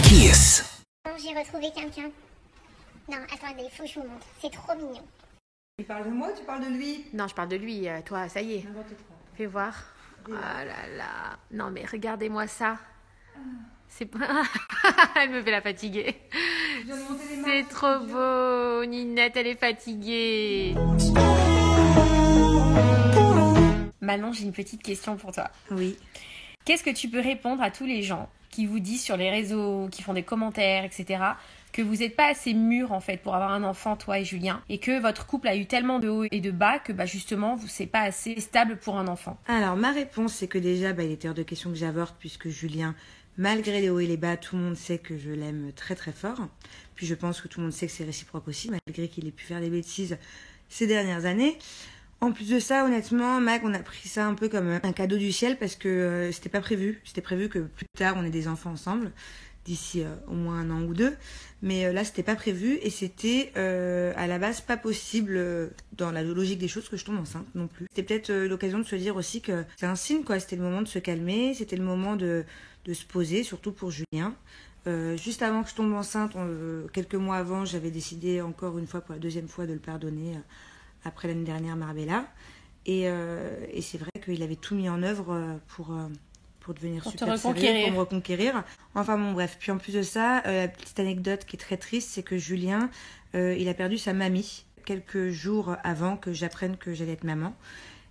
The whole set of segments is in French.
Kiss. J'ai retrouvé quelqu'un. Non, attendez, il faut que je vous montre. C'est trop mignon. Tu parles de moi ou tu parles de lui? Non, je parle de lui, toi, ça y est. Fais voir. Oh là là. Non, mais regardez-moi ça. C'est pas... Elle me fait la fatiguer. C'est trop beau. Ninette, elle est fatiguée. Manon, j'ai une petite question pour toi. Oui. Qu'est-ce que tu peux répondre à tous les gens qui vous disent sur les réseaux, qui font des commentaires, etc., que vous n'êtes pas assez mûrs en fait pour avoir un enfant, toi et Julien, et que votre couple a eu tellement de hauts et de bas que justement vous c'est pas assez stable pour un enfant? Alors ma réponse c'est que déjà il était hors de question que j'avorte puisque Julien, malgré les hauts et les bas, tout le monde sait que je l'aime très très fort. Puis je pense que tout le monde sait que c'est réciproque aussi, malgré qu'il ait pu faire des bêtises ces dernières années. En plus de ça, honnêtement, Mac, on a pris ça un peu comme un cadeau du ciel parce que c'était pas prévu. C'était prévu que plus tard on ait des enfants ensemble, d'ici au moins 1 an ou 2. Mais là, c'était pas prévu et c'était à la base pas possible dans la logique des choses que je tombe enceinte non plus. C'était peut-être l'occasion de se dire aussi que c'est un signe, quoi. C'était le moment de se calmer, c'était le moment de se poser, surtout pour Julien. Juste avant que je tombe enceinte, quelques mois avant, j'avais décidé encore une fois, pour la 2e fois, de le pardonner après l'année dernière, Marbella. Et c'est vrai qu'il avait tout mis en œuvre pour devenir super sérieux, pour me reconquérir. Enfin bon, bref. Puis en plus de ça, la petite anecdote qui est très triste, c'est que Julien, il a perdu sa mamie quelques jours avant que j'apprenne que j'allais être maman.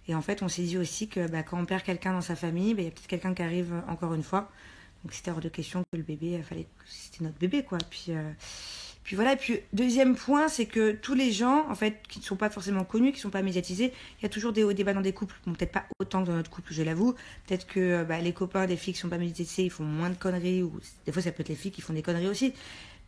Et en fait, on s'est dit aussi que quand on perd quelqu'un dans sa famille, il y a peut-être quelqu'un qui arrive encore une fois. Donc c'était hors de question que le bébé, c'était notre bébé, quoi. Puis voilà, et puis deuxième point, c'est que tous les gens, en fait, qui ne sont pas forcément connus, qui ne sont pas médiatisés, il y a toujours des hauts et des bas dans des couples. Bon, peut-être pas autant que dans notre couple, je l'avoue. Peut-être que les copains des filles qui ne sont pas médiatisés, ils font moins de conneries, ou des fois ça peut être les filles qui font des conneries aussi.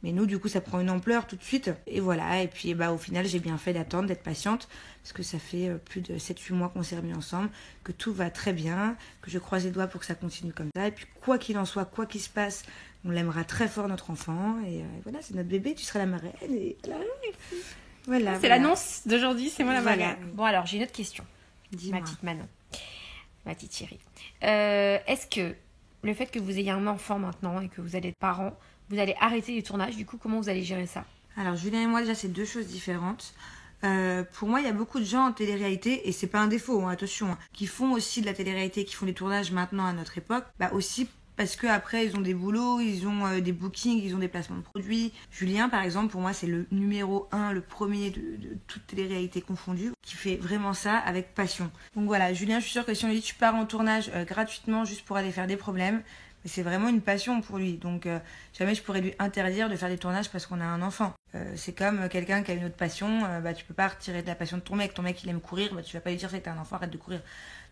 Mais nous, du coup, ça prend une ampleur tout de suite. Et voilà, et puis au final, j'ai bien fait d'attendre, d'être patiente, parce que ça fait plus de 7-8 mois qu'on s'est remis ensemble, que tout va très bien, que je croise les doigts pour que ça continue comme ça. Et puis quoi qu'il en soit, quoi qu'il se passe, on l'aimera très fort, notre enfant. Et voilà, c'est notre bébé, tu seras la marraine. Et voilà. C'est l'annonce d'aujourd'hui, c'est moi la marraine. Voilà. Bon alors, j'ai une autre question. Dis-moi. Ma petite Manon, ma petite chérie. Est-ce que le fait que vous ayez un enfant maintenant et que vous allez être parents, vous allez arrêter les tournages, du coup, comment vous allez gérer ça? Alors, Julien et moi, déjà, c'est 2 choses différentes. Pour moi, il y a beaucoup de gens en télé-réalité, et c'est pas un défaut, hein, attention, qui font aussi de la télé-réalité, qui font des tournages maintenant à notre époque, aussi parce qu'après, ils ont des boulots, ils ont des bookings, ils ont des placements de produits. Julien, par exemple, pour moi, c'est le numéro 1, le premier de toute télé-réalité confondue, qui fait vraiment ça avec passion. Donc voilà, Julien, je suis sûre que si on lui dit tu pars en tournage gratuitement juste pour aller faire des problèmes, mais c'est vraiment une passion pour lui. Donc jamais je pourrais lui interdire de faire des tournages parce qu'on a un enfant. C'est comme quelqu'un qui a une autre passion, tu peux pas retirer de la passion de ton mec. Ton mec, il aime courir, tu vas pas lui dire c'est que t'as un enfant, arrête de courir.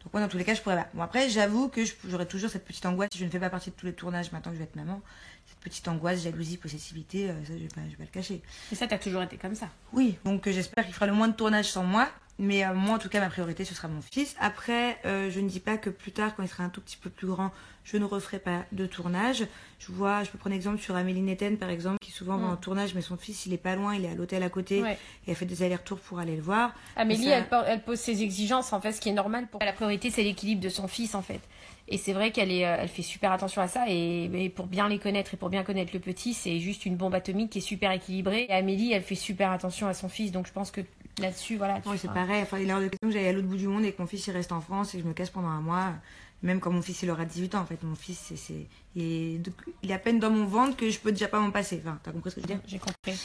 Donc moi, dans tous les cas, je pourrais pas. Bon, après, j'avoue que j'aurais toujours cette petite angoisse. Si je ne fais pas partie de tous les tournages maintenant que je vais être maman, cette petite angoisse, jalousie, possessivité, ça, je vais pas le cacher. Et ça, t'as toujours été comme ça? Oui, donc j'espère qu'il fera le moins de tournages sans moi. Mais moi, en tout cas, ma priorité, ce sera mon fils. Après, je ne dis pas que plus tard, quand il sera un tout petit peu plus grand, je ne referai pas de tournage. Je peux prendre exemple sur Amélie Netten, par exemple, qui souvent va en tournage, mais son fils, il est pas loin, il est à l'hôtel à côté, et elle fait des allers-retours pour aller le voir. Amélie, elle pose ses exigences, en fait, ce qui est normal. La priorité, c'est l'équilibre de son fils, en fait. Et c'est vrai elle fait super attention à ça. Et pour bien les connaître et pour bien connaître le petit, c'est juste une bombe atomique qui est super équilibrée. Et Amélie, elle fait super attention à son fils. Donc je pense que là-dessus, voilà. Oui, c'est pareil. Enfin, il est hors de question que j'aille à l'autre bout du monde et que mon fils il reste en France et que je me casse pendant 1 mois. Même quand mon fils il aura 18 ans, en fait. Mon fils, il est à peine dans mon ventre que je peux déjà pas m'en passer. Enfin, t'as compris ce que je veux dire? J'ai compris.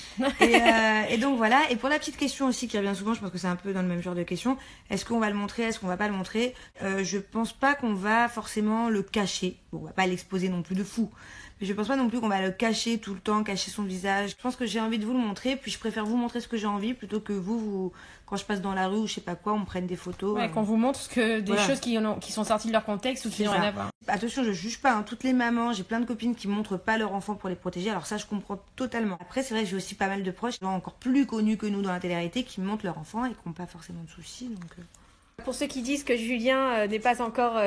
Et donc voilà. Et pour la petite question aussi qui revient souvent, je pense que c'est un peu dans le même genre de question. Est-ce qu'on va le montrer? Est-ce qu'on va pas le montrer? Je pense pas qu'on va forcément le cacher. Bon, on va pas l'exposer non plus de fou. Mais je pense pas non plus qu'on va le cacher tout le temps, cacher son visage. Je pense que j'ai envie de vous le montrer, puis je préfère vous montrer ce que j'ai envie plutôt que vous, quand je passe dans la rue ou je sais pas quoi, on me prenne des photos. Ouais, qu'on vous montre des choses qui sont sorties de leur contexte ou qui n'ont rien à voir. Attention, je juge pas, hein. Toutes les mamans, j'ai plein de copines qui montrent pas leur enfant pour les protéger, alors ça je comprends totalement. Après, c'est vrai que j'ai aussi pas mal de proches, qui sont encore plus connus que nous dans la télé-réalité, qui montrent leur enfant et qui n'ont pas forcément de soucis, donc... Pour ceux qui disent que Julien n'est pas encore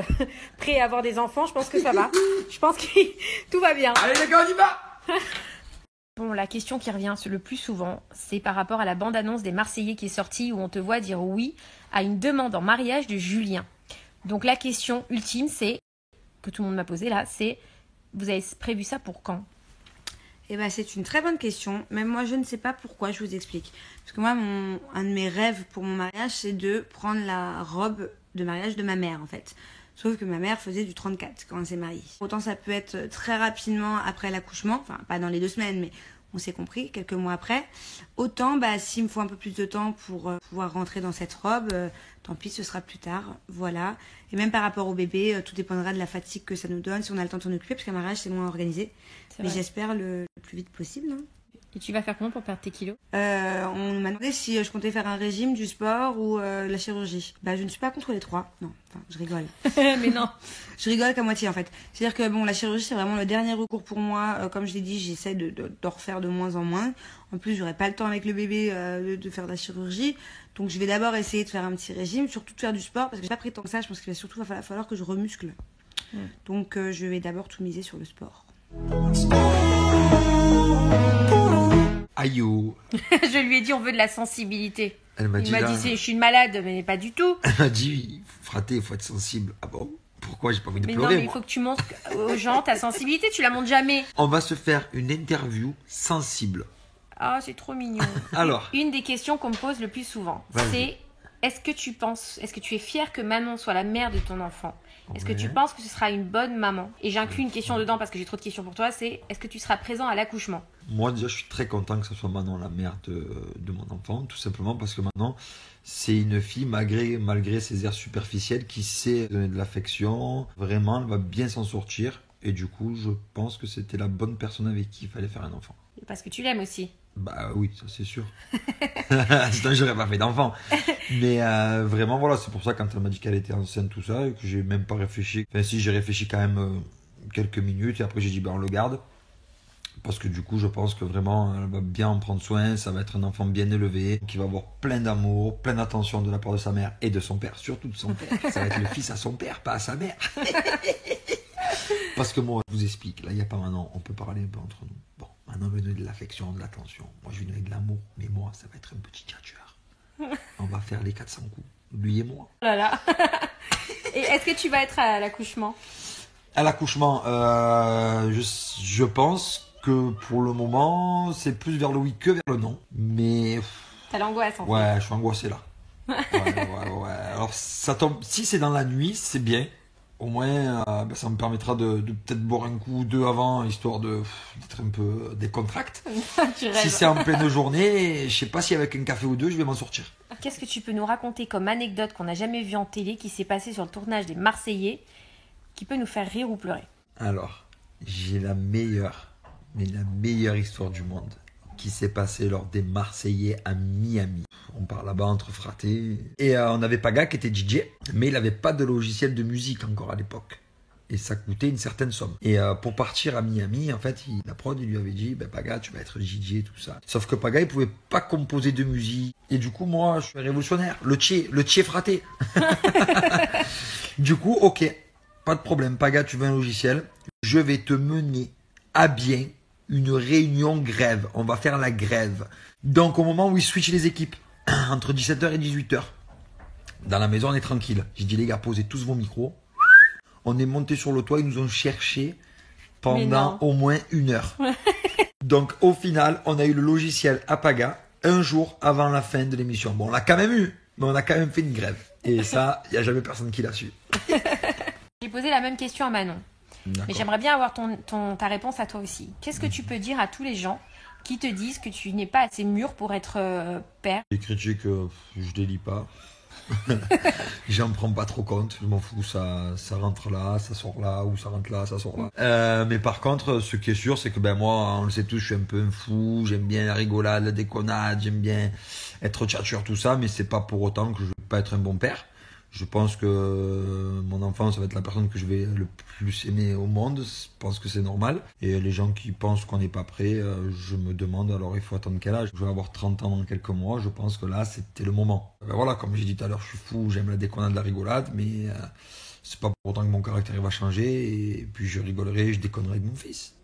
prêt à avoir des enfants, je pense que ça va. Je pense que tout va bien. Allez les gars, on y va. Bon, la question qui revient le plus souvent, c'est par rapport à la bande-annonce des Marseillais qui est sortie où on te voit dire oui à une demande en mariage de Julien. Donc la question ultime, c'est, que tout le monde m'a posée là, c'est Vous avez prévu ça pour quand? Eh ben, c'est une très bonne question. Même moi, je ne sais pas pourquoi, je vous explique. Parce que moi, un de mes rêves pour mon mariage, c'est de prendre la robe de mariage de ma mère, en fait. Sauf que ma mère faisait du 34 quand elle s'est mariée. Autant ça peut être très rapidement après l'accouchement, enfin, pas dans les 2 semaines, mais on s'est compris, quelques mois après. Autant, s'il me faut un peu plus de temps pour pouvoir rentrer dans cette robe, tant pis, ce sera plus tard. Voilà. Et même par rapport au bébé, tout dépendra de la fatigue que ça nous donne, si on a le temps de s'en occuper, parce qu'un mariage, c'est moins organisé. Mais j'espère le plus vite possible. Hein. Et tu vas faire comment pour perdre tes kilos? On m'a demandé si je comptais faire un régime, du sport ou la chirurgie. Je ne suis pas contre les 3. Non, enfin, je rigole. Mais non. Je rigole qu'à moitié en fait. C'est-à-dire que la chirurgie c'est vraiment le dernier recours pour moi. Comme je l'ai dit, j'essaie d'en refaire de moins en moins. En plus, j'aurai pas le temps avec le bébé de faire de la chirurgie. Donc je vais d'abord essayer de faire un petit régime, surtout de faire du sport parce que j'ai pas pris tant que ça. Je pense qu'il va surtout falloir que je remuscle. Donc je vais d'abord tout miser sur le sport. Aïe. Je lui ai dit on veut de la sensibilité. Il m'a dit je suis une malade, mais pas du tout. Elle m'a dit, fraté, il faut être sensible. Ah bon? Pourquoi? J'ai pas envie de pleurer. Non, mais il moi. faut que tu montres aux gens ta sensibilité, tu la montres jamais. On va se faire une interview sensible. Ah, c'est trop mignon. Alors, Une des questions qu'on me pose le plus souvent, vas-y. c'est est-ce que tu es fière que Manon soit la mère de ton enfant? Est-ce que Ouais. tu penses que ce sera une bonne maman? Et j'inclus une question dedans parce que j'ai trop de questions pour toi, c'est est-ce que tu seras présent à l'accouchement? Moi déjà je suis très content que ce soit Manon la mère de mon enfant, tout simplement parce que Manon c'est une fille malgré ses airs superficiels qui sait donner de l'affection, vraiment elle va bien s'en sortir et du coup je pense que c'était la bonne personne avec qui il fallait faire un enfant. Parce que tu l'aimes aussi. Bah oui, ça c'est sûr. Sinon j'aurais pas fait d'enfant. Mais vraiment voilà, c'est pour ça quand elle m'a dit qu'elle était enceinte tout ça et que j'ai même pas réfléchi. Enfin si, j'ai réfléchi quand même quelques minutes et après j'ai dit on le garde. Parce que du coup je pense que vraiment elle va bien en prendre soin, ça va être un enfant bien élevé, qui va avoir plein d'amour, plein d'attention de la part de sa mère et de son père, surtout de son père. Ça va être le fils à son père, pas à sa mère. Parce que moi, je vous explique, là il n'y a pas Manon, on peut parler un peu entre nous. Bon, Manon veut donner de l'affection, de l'attention, moi je vais donner de l'amour, mais moi ça va être un petit tchatcheur. On va faire les 400 coups, lui et moi. Oh là là. Et est-ce que tu vas être à l'accouchement? À l'accouchement, je pense que pour le moment, c'est plus vers le oui que vers le non. Mais T'as l'angoisse en fait. ouais, je suis angoissé là. Ouais. Alors ça tombe. Si c'est dans la nuit, c'est bien. Au moins, ça me permettra de peut-être boire un coup ou deux avant, histoire d'être un peu décontracté. Tu Si rêves. c'est en pleine journée, je sais pas si avec un café ou deux, je vais m'en sortir. Qu'est-ce que tu peux nous raconter comme anecdote qu'on n'a jamais vue en télé qui s'est passée sur le tournage des Marseillais qui peut nous faire rire ou pleurer? Alors, j'ai la meilleure histoire du monde qui s'est passée lors des Marseillais à Miami. On part là-bas entre fratés. Et on avait Paga qui était DJ, mais il n'avait pas de logiciel de musique encore à l'époque. Et ça coûtait une certaine somme. Et pour partir à Miami, en fait, la prod, il lui avait dit, Paga, tu vas être DJ, tout ça. Sauf que Paga, il pouvait pas composer de musique. Et du coup, moi, je suis un révolutionnaire. Le tché fraté. Du coup, ok, pas de problème. Paga, tu veux un logiciel. Je vais te mener à bien une réunion grève. On va faire la grève. Donc, au moment où ils switchent les équipes, entre 17h et 18h, dans la maison, on est tranquille. J'ai dit, les gars, posez tous vos micros. On est monté sur le toit, ils nous ont cherché pendant au moins 1 heure. Donc, au final, on a eu le logiciel à Paga un jour avant la fin de l'émission. Bon, on l'a quand même eu, mais on a quand même fait une grève. Et ça, il n'y a jamais personne qui l'a su. J'ai posé la même question à Manon. D'accord. Mais j'aimerais bien avoir ta réponse à toi aussi. Qu'est-ce que tu peux dire à tous les gens qui te disent que tu n'es pas assez mûr pour être père? Les critiques, je les lis pas. J'en prends pas trop compte. Je m'en fous, ça rentre là, ça sort là, ou ça rentre là, ça sort là. Mais par contre, ce qui est sûr, c'est que moi, on le sait tous, je suis un peu un fou. J'aime bien la rigolade, la déconnade, j'aime bien être tchatcheur, tout ça. Mais c'est pas pour autant que je vais pas être un bon père. Je pense que mon enfant, ça va être la personne que je vais le plus aimer au monde. Je pense que c'est normal. Et les gens qui pensent qu'on n'est pas prêt, je me demande, alors il faut attendre quel âge? Je vais avoir 30 ans dans quelques mois. Je pense que là, c'était le moment. Voilà, comme j'ai dit tout à l'heure, je suis fou, j'aime la déconnade, la rigolade, mais c'est pas pour autant que mon caractère va changer. Et puis je rigolerai, je déconnerai de mon fils.